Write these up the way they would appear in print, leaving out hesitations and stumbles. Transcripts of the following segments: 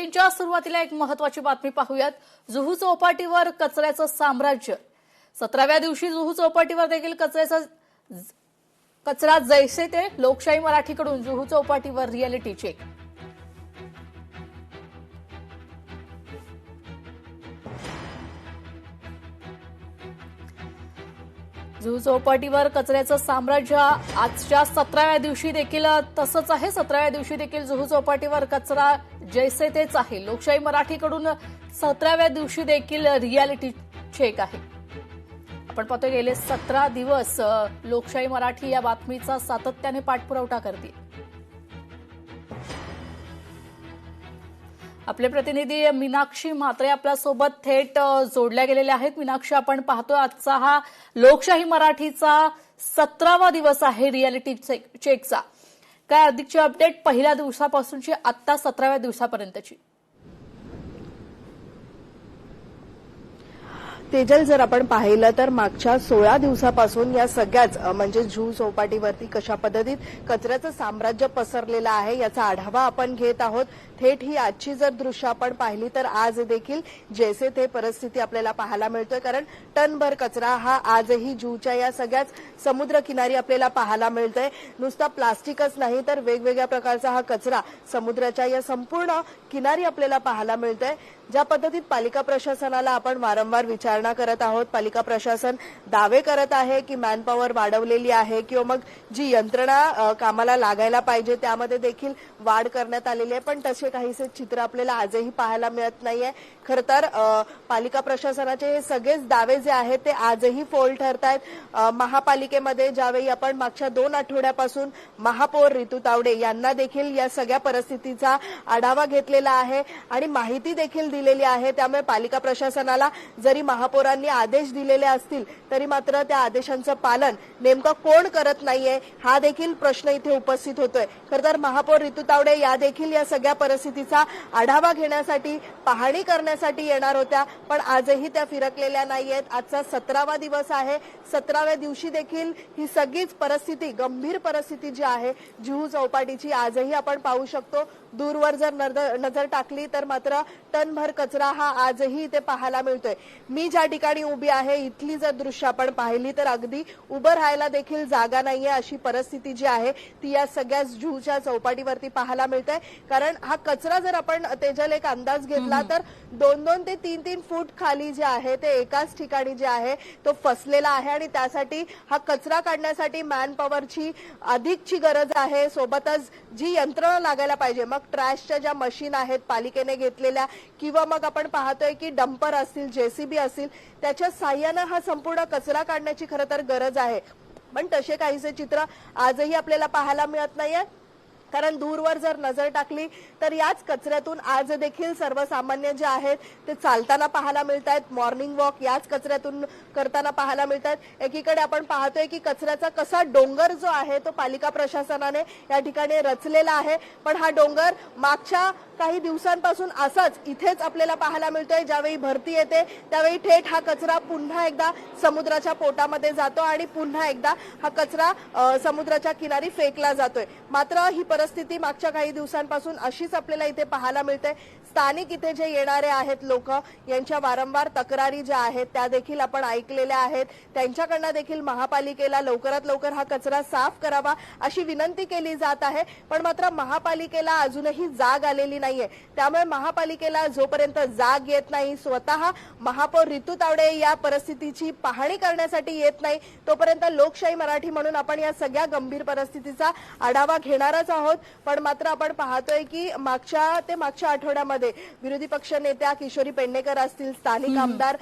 बुलेटिनच्या सुरुवातीला एक महत्त्वाची बातमी पाहूयात। जुहू चौपाटीवर कचऱ्याचं साम्राज्य। 17व्या दिवशी जुहू चौपाटीवर देखील कचरा जैसे ते। लोकशाही मराठीकडून जुहू चौपाटीवर रिअलिटी चेक। जुहू चौपाटीवर कचऱ्याचं साम्राज्य आजच्या 17व्या दिवशी देखील तसंच आहे। 17व्या दिवशी देखील जुहू चौपाटीवर कचरा जैसे तेच आहे। लोकशाही मराठीकडून 17व्या दिवशी देखील रिअलिटी चेक आहे। आपण पाहतोय गेले 17 दिवस लोकशाही मराठी या बातमीचा सातत्याने पाठपुरावा करते। आपले प्रतिनिधी मीनाक्षी म्हात्रे आपल्यासोबत थेट जोडल्या गेलेल्या आहेत। मीनाक्षी, आपण पाहतोय आजचा हा लोकशाही मराठीचा 17वा दिवस आहे रिअलिटी चेकचा। काय अधिकची अपडेट पहिल्या दिवसापासूनची आता 17व्या दिवसापर्यंतची? तेजल, जर आपण पाहिलं तर मागच्या 16 दिवसापासून या सगळ्याच म्हणजे जुहू चौपाटीवरती कशा पद्धतीत कचऱ्याचं साम्राज्य पसरलेलं आहे याचा आढावा आपण घेत आहोत। थेट ही आजची जर दृश्य आपण पाहिली तर आज देखील जैसे ते परिस्थिती आपल्याला पाहायला मिळतोय, कारण टनभर कचरा हा आजही जुहूच्या या सगळ्याच समुद्र किनारी आपल्याला पाहायला मिळतोय। नुसता प्लास्टिकच नाही तर वेगवेगळ्या प्रकारचा हा कचरा समुद्राच्या या संपूर्ण किनारी आपल्याला पाहायला मिळतोय। ज्या पद्धतीत पालिका प्रशासनाला आपण वारंवार विचारणा करत आहोत, पालिका प्रशासन दावे करत आहे की मॅनपॉवर वाढवलेली आहे किंवा मग जी यंत्रणा कामाला लागायला पाहिजे त्यामध्ये देखील वाढ करण्यात आलेली आहे, पण तसे काहीसे चित्र आपल्याला आजही पाहायला मिळत नाहीये। खरं तर पालिका प्रशासनाचे हे सगळेच दावे जे आहेत ते आजही फोल ठरतायत। महापालिकेमध्ये ज्यावेळी आपण मागच्या 2 आठवड्यापासून महापौर रितू तावडे यांना देखील या सगळ्या परिस्थितीचा आढावा घेतलेला आहे आणि माहिती देखील दिलेली आहे। त्यामुळे पालिका प्रशासनाला जरी महापौरांनी आदेश दिलेले असतील तरी मात्र त्या आदेशांचं पालन नेमकं कोण करत नाहीये हा देखील प्रश्न इथे उपस्थित होतोय। खरं तर महापौर रितू तावडे या देखील या सगळ्या परिस्थितीचा आढावा घेण्यासाठी, पाहणी करण्यासाठी येणार होत्या, पण आजही त्या फिरकलेल्या नाहीयेत। आजचा 17वा दिवस आहे। 17व्या दिवशी देखील ही सगळीच परिस्थिती, गंभीर परिस्थिती जी आहे जुहू चौपाटीची आजही आपण पाहू शकतो। दूरवर जर नजर टाकली तर मात्र टनभर कचरा हा आजही इथे पाहायला मिळतोय। मी ज्या ठिकाणी उभी आहे इथली जर दृश्य आपण पाहिली तर अगदी उभं राहायला देखील जागा नाहीये अशी परिस्थिती जी आहे ती या सगळ्या जुहूच्या चौपाटीवरती पाहायला मिळते। कारण हा कचरा जर आपण तेजल एक अंदाज घेतला तर 2-2 ते 3-3 फूट खाली जे आहे ते एकाच ठिकाणी जे आहे तो फसलेला आहे आणि त्यासाठी हा कचरा काढण्यासाठी मॅनपॉवरची अधिकची गरज आहे। सोबतच जी यंत्रणा लागायला पाहिजे, मग ट्रॅशच्या ज्या मशीन आहेत पालिकेने घेतलेल्या किंवा मग आपण पाहतोय की डंपर असतील, जेसीबी असतील, त्याच्या साह्यानं हा संपूर्ण कचरा काढण्याची खरं तर गरज आहे, पण तसे काहीसे चित्र आजही आपल्याला पाहायला मिळत नाहीये। कारण दूरवर जर नजर टाकली तर याच कचऱ्यातून आज देखील सर्वसामान्य जे आहेत ते चालताना पाहायला मिळत आहेत। मॉर्निंग वॉक याच कचऱ्यातून करताना पाहायला मिळत आहेत। एकीकडे आपण पाहतोय की कचऱ्याचा कसा डोंगर जो आहे तो पालिका प्रशासनाने या ठिकाणी रचलेला आहे, पण हा डोंगर मागच्या काही दिवसांपासून असाच इथेच आपल्याला पाहायला मिळतोय। ज्यावेळी भरती येते त्यावेळी थेट हा कचरा पुन्हा एकदा समुद्राच्या पोटामध्ये जातो आणि पुन्हा एकदा हा कचरा समुद्राच्या किनारी फेकला जातोय। मात्र ही परिस्थिती मागच्या काही दिवसांपासून अशीच आपल्याला इथे पाहायला मिळते। स्थानिक इथे जे येणारे आहेत लोक, यांच्या वारंवार तक्रारी ज्या आहेत त्या देखील आपण ऐकलेल्या आहेत। त्यांच्याकडनं देखील महापालिकेला लवकरात लवकर हा कचरा साफ करावा अशी विनंती केली जात आहे, पण मात्र महापालिकेला अजूनही जाग आलेली नाहीये। त्यामुळे महापालिकेला जोपर्यंत जाग येत नाही, स्वतः महापौर रितू तावडे या परिस्थितीची पाहणी करण्यासाठी येत नाही, तोपर्यंत लोकशाही मराठी म्हणून आपण या सगळ्या गंभीर परिस्थितीचा आढावा घेणारच आहोत। पण मात्र आपण पाहतोय की मागच्या आठवड्यामध्ये विरोधी पक्ष नेत्या किशोरी पेडणेकर असतील, स्थानिक आमदार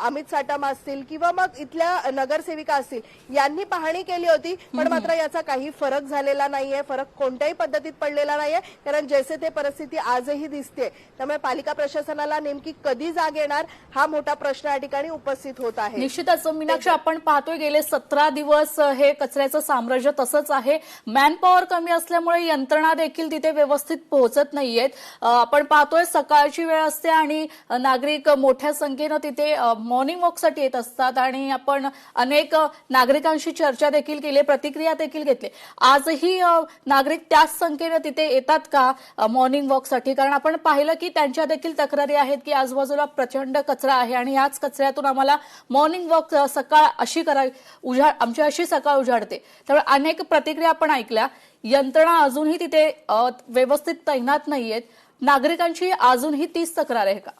अमित साटम असतील किंवा मग इथल्या नगरसेविका असतील, यांनी पाहणी केली होती, पण मात्र याचा काही फरक झालेला नाहीये। फरक कोणत्याही पद्धतीत पडलेला नाहीये, कारण जैसे ते परिस्थिती आजही दिसते। त्यामुळे पालिका प्रशासनाला नेमकी कधी जाग येणार हा मोठा प्रश्न या ठिकाणी उपस्थित होत आहे। निश्चितच मीनाक्षी, आपण पाहतोय गेले 17 दिवस हे कचऱ्याचं साम्राज्य तसंच आहे। मॅनपॉवर कमी असल्यामुळे त्यामुळे यंत्रणा देखील तिथे व्यवस्थित पोहोचत नाहीयेत. आपण पाहतोय सकाळची वेळ असते आणि नागरिक मोठ्या संख्येनं तिथे मॉर्निंग वॉकसाठी येत असतात आणि आपण अनेक नागरिकांशी चर्चा देखील केली, प्रतिक्रिया देखील घेतली. आजही नागरिक त्याच संख्येनं तिथे येतात का मॉर्निंग वॉकसाठी? कारण आपण पाहिलं की त्यांच्या देखील तक्रारी आहेत की आजूबाजूला प्रचंड कचरा आहे आणि याच कचऱ्यातून आम्हाला मॉर्निंग वॉक सकाळ अशी करावी, आमची अशी सकाळ उजाडते. त्यामुळे अनेक प्रतिक्रिया आपण ऐकल्या. यंत्रणा अजूनही तिथे व्यवस्थित तैनात नाहीयेत. नागरिकांची अजूनही तीच तक्रार आहे का?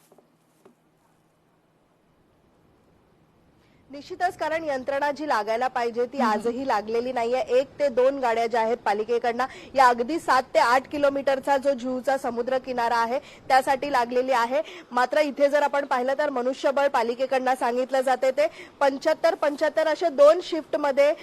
निश्चितच, कारण यंत्रणा जी लागायला पाहिजे ती आजही लागलेली नाहीये. 1 ते 2 गाड्या ज्या आहेत पालिकेकडनं या अगदी 7 ते 8 किलोमीटरचा जो जुहूचा समुद्र किनारा आहे त्यासाठी लागलेली आहे. मात्र इथे जर आपण पाहिलं तर मनुष्यबळ पालिकेकडनं सांगितलं जाते ते 75 अशा 2 शिफ्टमध्ये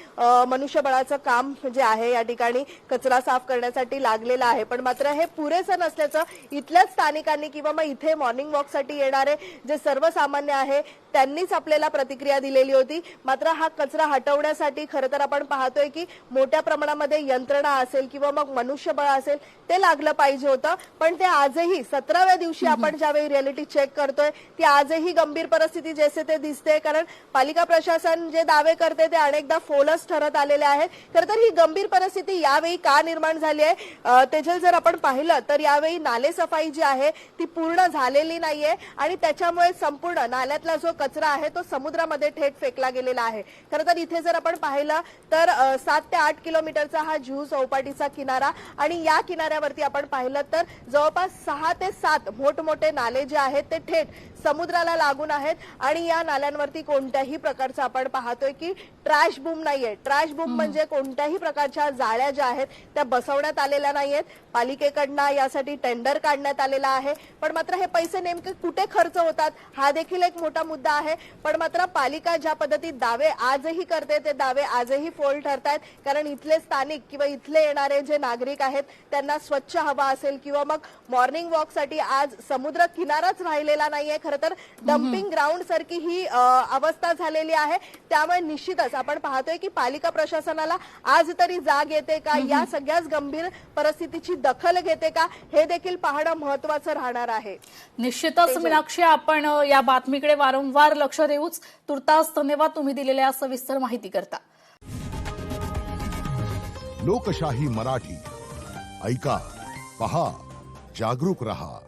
मनुष्यबळाचं काम जे आहे या ठिकाणी कचरा साफ करण्यासाठी लागलेलं आहे. पण मात्र हे पुरेसं नसल्याचं इथल्याच स्थानिकांनी किंवा मग इथे मॉर्निंग वॉकसाठी येणारे जे सर्वसामान्य आहे त्यांनीच आपल्याला प्रतिक्रिया दिलेली होती. मात्र हा कचरा हटवण्यासाठी खरं तर आपण पाहतोय की मोठ्या प्रमाणामध्ये यंत्रणा असेल किंवा मग मनुष्यबळ असेल ते लागलं पाहिजे होतं. पण ते आजही 17व्या दिवशी आपण ज्यावेळी रिअलिटी चेक करतोय ती आजही गंभीर परिस्थिती जैसे ते दिसते. कारण पालिका प्रशासन जे दावे करते ते अनेकदा फोलच ठरत आलेले आहेत. खरं तर ही गंभीर परिस्थिती यावेळी का निर्माण झाली आहे तेजल, जर आपण पाहिलं तर यावेळी नाले सफाई जी आहे ती पूर्ण झालेली नाहीये आणि त्याच्यामुळे संपूर्ण नाल्यातला जो कचरा आहे तो समुद्रामध्ये थेट फेकला गेलेला आहे. खरं तर इथे जर आपण पाहिलं तर 7 ते 8 किलोमीटरचा हा जुहू चौपाटीचा किनारा आणि या किनाऱ्यावरती आपण पाहिलं तर जवळपास 6 ते 7 मोठमोठे नाले जे आहेत ते थेट समुद्राला लागून आहेत आणि या नाल्यांवरती कोणत्याही प्रकारचा आपण पाहतोय की ट्रॅश बूम नाहीये. ट्रॅश बूम म्हणजे कोणत्याही प्रकारच्या जाळ्या ज्या आहेत त्या बसवण्यात आलेल्या नाहीयेत. पालिकेकडनं यासाठी टेंडर काढण्यात आलेला आहे. पण मात्र हे पैसे नेमके कुठे खर्च होतात हा देखील एक मोठा मुद्दा आहे. पण मात्र पालिका ज्या पद्धतीत दावे आजही करते ते दावे आजही फोल ठरतायत. कारण इथले स्थानिक किंवा इथले येणारे जे नागरिक आहेत त्यांना स्वच्छ हवा असेल किंवा मग मॉर्निंग वॉकसाठी आज समुद्र किनाराच राहिलेला नाहीये. खरं तर डम्पिंग ग्राउंड सारखी ही अवस्था झालेली आहे. त्यामुळे निश्चितच आपण पाहतोय की पालिका प्रशासनाला आज तरी जाग येते का, या सगळ्याच गंभीर परिस्थितीची दखल घेते का, हे देखील पाहणं महत्वाचं राहणार आहे. निश्चितच मीनाक्षी, आपण या बातमीकडे वारंवार लक्ष देऊच. तुर्तास धन्यवाद तुम्ही दिलेल्या सविस्तर माहिती करता. लोकशाही मराठी ऐका, पहा, जागरूक रहा.